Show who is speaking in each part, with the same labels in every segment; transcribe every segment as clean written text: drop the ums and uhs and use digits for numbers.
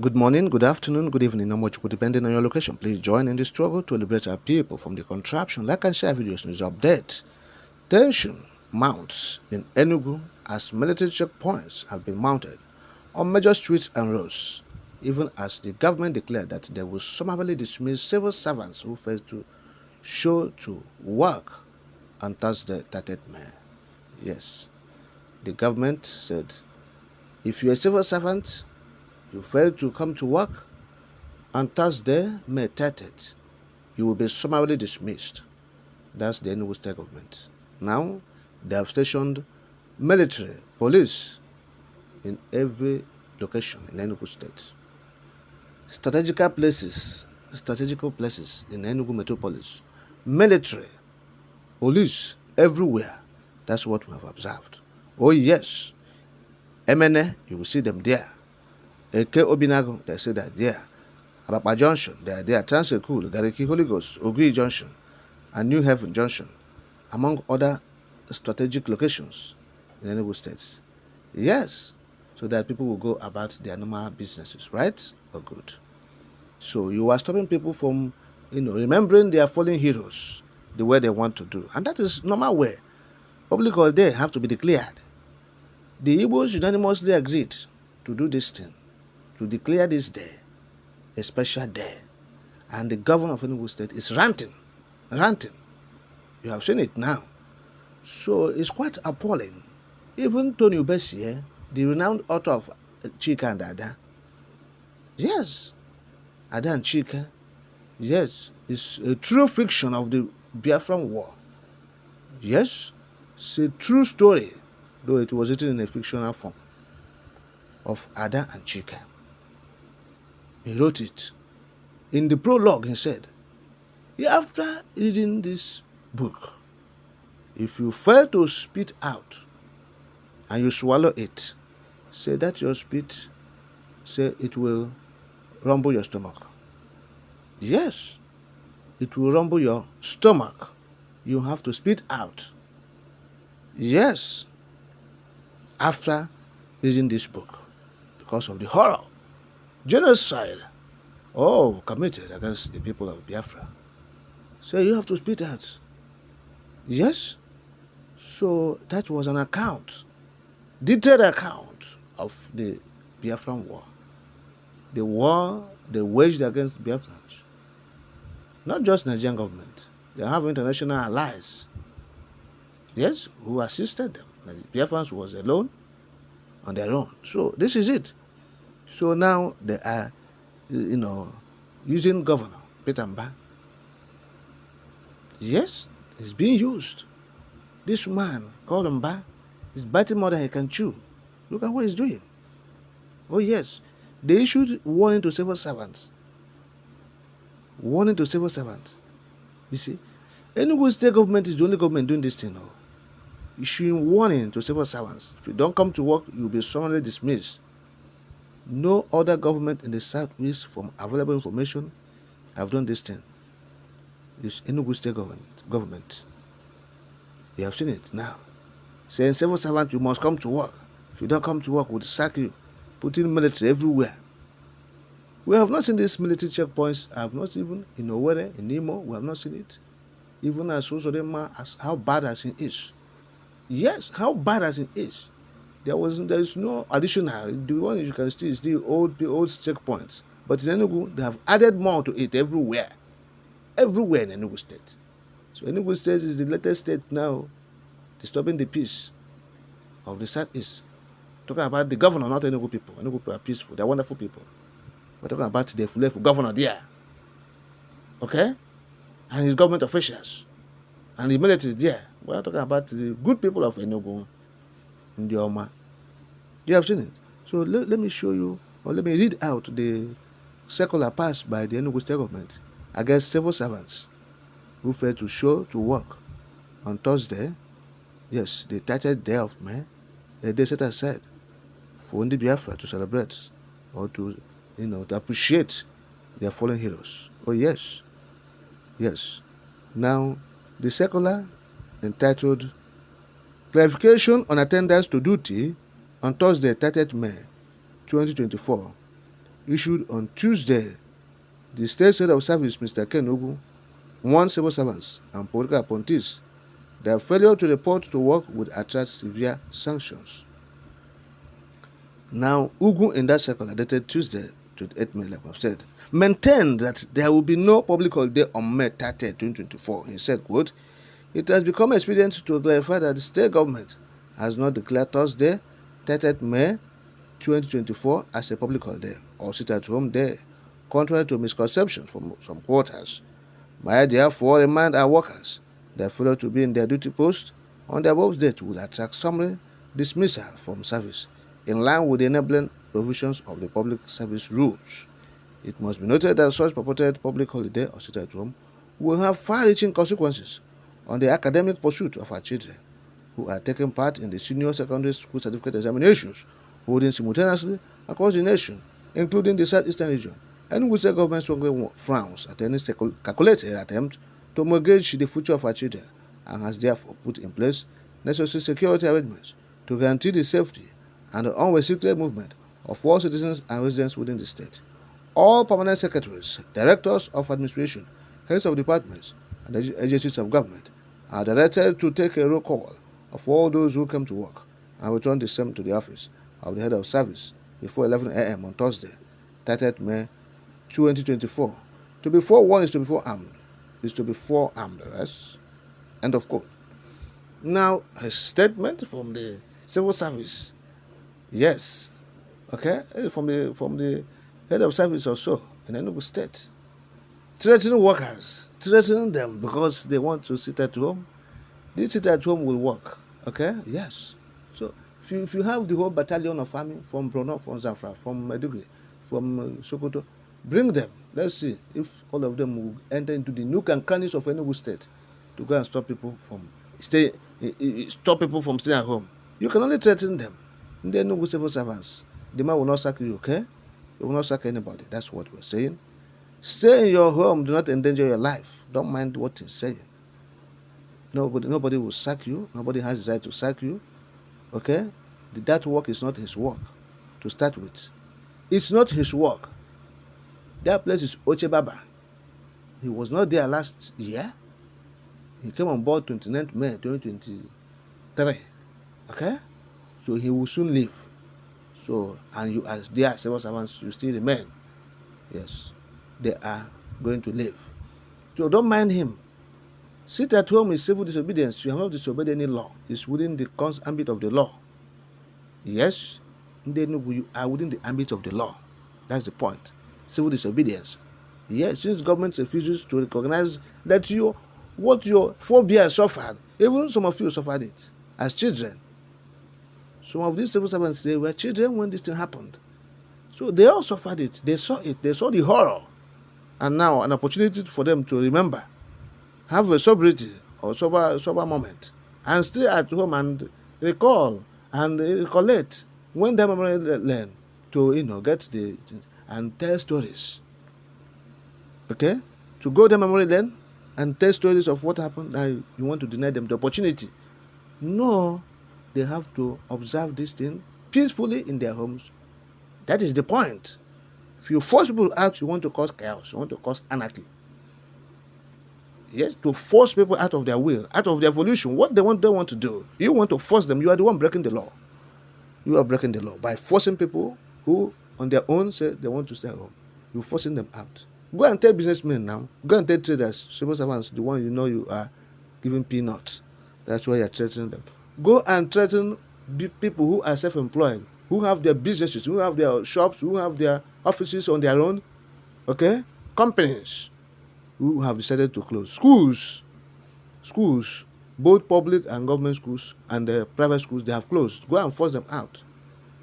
Speaker 1: Good morning, good afternoon, good evening, or much depending on your location. Please join in the struggle to liberate our people from the contraption. Like and share videos news update. Tension mounts in Enugu as military checkpoints have been mounted on major streets and roads, even as the government declared that they will summarily dismiss civil servants who failed to show to work on Thursday, 30th May. Yes, the government said, if you're a civil servant, you fail to come to work on Thursday, May 30th, you will be summarily dismissed. That's the Enugu state government. Now, they have stationed military, police in every location in Enugu state. Strategical places in Enugu metropolis, military, police everywhere. That's what we have observed. Oh yes, Emene, you will see them there. Eke Obinago, they say that there. Abapa Junction, they are there. Transekul, Gariki Holy Ghost, Ogui Junction, and New Haven Junction, among other strategic locations in Enugu states. Yes, so that people will go about their normal businesses, right? Oh, good. So you are stopping people from, remembering their fallen heroes the way they want to do. And that is normal way. Public holiday have to be declared. The Igbos unanimously agreed to do this thing, to declare this day a special day. And the governor of Enugu state is ranting. You have seen it now. So it's quite appalling. Even Tony Ubesie, the renowned author of Chika and Ada, yes, Ada and Chika, yes, it's a true fiction of the Biafran war. Yes, it's a true story, though it was written in a fictional form, of Ada and Chika. He wrote it. In the prologue, he said, after reading this book, if you fail to spit out and you swallow it, say that your spit, say it will rumble your stomach. Yes, it will rumble your stomach. You have to spit out. Yes, after reading this book, because of the horror, genocide, committed against the people of Biafra. So you have to spit out. Yes, so that was an account, detailed account of the Biafran war. The war they waged against Biafrans. Not just Nigerian government. They have international allies. Yes, who assisted them. The Biafrans was alone, on their own. So this is it. So now they are, using Governor Peter Mbah. Yes, it's being used. This man called Mbah is biting more than he can chew. Look at what he's doing. Oh yes, they issued warning to civil servants. Warning to civil servants. You see, Enugu state government is the only government doing this thing now. Issuing warning to civil servants. If you don't come to work, you'll be strongly dismissed. No other government in the southeast, from available information, have done this thing. It's Enugu state government. You have seen it now. Saying civil servant, you must come to work. If you don't come to work, we'll sack you. Putting military everywhere. We have not seen these military checkpoints. I have not even in Owerri, in Imo, we have not seen it. Even as Sosodema, as how bad as it is. Yes, how bad as it is. There is no additional. The one you can see is the old checkpoints. But in Enugu, they have added more to it everywhere. Everywhere in Enugu state. So Enugu state is the latest state now disturbing the peace of the southeast. Talking about the governor, not Enugu people. Enugu people are peaceful. They're wonderful people. We're talking about the full governor there. Okay? And his government officials. And the military there. We're talking about the good people of Enugu. In the Oma. You have seen it. So let me show you, or let me read out the circular passed by the Enugu state government against civil servants who failed to show to work on Thursday. Yes, the 30th day of May, a day set aside for the Biafra to celebrate or to appreciate their fallen heroes. Oh yes. Yes. Now, the circular entitled Clarification on Attendance to Duty on Thursday, 30th May 2024, issued on Tuesday, the state head of service, Mr. Enugu, warned civil servants and political appointees that failure to report to work would attract severe sanctions. Now, Ugu, in that circular dated Tuesday, 28 May, like I've said, maintained that there will be no public holiday on May 30, 2024. He said, quote, "It has become expedient to clarify that the state government has not declared Thursday, 30 May 2024 as a public holiday or sit-at-home day, contrary to misconceptions from some quarters. I therefore remind our workers that failure to be in their duty post on the above date will attract summary dismissal from service in line with the enabling provisions of the public service rules. It must be noted that such purported public holiday or sit-at-home will have far-reaching consequences on the academic pursuit of our children who are taking part in the senior secondary school certificate examinations holding simultaneously across the nation, including the southeastern region, and which the government strongly frowns at any calculated attempt to mortgage the future of our children and has therefore put in place necessary security arrangements to guarantee the safety and the unrestricted movement of all citizens and residents within the state. All permanent secretaries, directors of administration, heads of departments, and agencies of government are directed to take a roll call of all those who came to work and return the same to the office of the head of service before 11 a.m. on Thursday, 30th May 2024. To be forewarned is to be forearmed. Is to be forearmed. Yes. End of quote. Now, a statement from the civil service. Yes. Okay. From the head of service or so in Enugu State. Threatening workers. Threatening them because they want to sit at home. This sit at home will work. Okay. Yes. So if you have the whole battalion of army from Borno, from Biafra, from Enugu, from Sokoto, bring them. Let's see if all of them will enter into the nook and crannies of Enugu State to go and stop people from staying at home. You can only threaten them. The Enugu civil servants, the man will not sack you. Okay, he will not sack anybody. That's what we're saying. Stay in your home. Do not endanger your life. Don't mind what he's saying. Nobody will sack you. Nobody has the right to sack you. Okay? That work is not his work to start with. It's not his work. That place is Ochebaba. He was not there last year. He came on board 29th May 2023. Okay? So he will soon leave. So, and you as their civil servants, you still remain. Yes. They are going to leave. So don't mind him. Sit at home is civil disobedience. You have not disobeyed any law. It's within the ambit of the law. Yes, you are within the ambit of the law. That's the point. Civil disobedience. Yes, since government refuses to recognize that what your forebears suffered, even some of you suffered it as children. Some of these civil servants, they were children when this thing happened. So they all suffered it. They saw it. They saw the horror. And now an opportunity for them to remember, have a sobriety or sober moment, and stay at home and recall and recollect when they memory learn to get the things and tell stories. Okay, to go to memory lane and tell stories of what happened. Now you want to deny them the opportunity? No, they have to observe this thing peacefully in their homes. That is the point. If you force people out, you want to cause chaos. You want to cause anarchy. Yes, to force people out of their will, out of their volition, what they want to do. You want to force them. You are the one breaking the law. You are breaking the law by forcing people who, on their own, say they want to stay at home. You're forcing them out. Go and tell businessmen now. Go and tell traders, civil servants, the one you are giving peanuts. That's why you're threatening them. Go and threaten people who are self-employed, who have their businesses, who have their shops, who have their offices on their own. Okay, companies who have decided to close. Schools, both public and government schools and the private schools, they have closed. Go and force them out.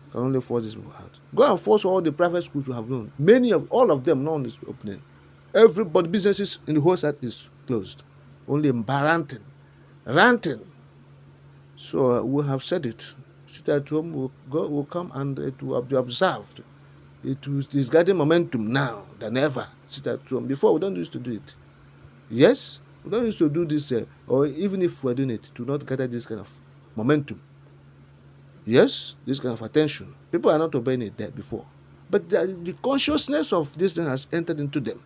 Speaker 1: You can only force these people out. Go and force all the private schools you have known. All of them, none is opening. Everybody, businesses in the whole side is closed. Only Mbah ranting. So we have said it. Sit at home, will come and it will be observed. It is getting momentum now than ever. Sit at home. Before, we don't used to do it. Yes, we don't used to do this, or even if we're doing it, to not gather this kind of momentum. Yes, this kind of attention. People are not obeying it there before. But the consciousness of this thing has entered into them.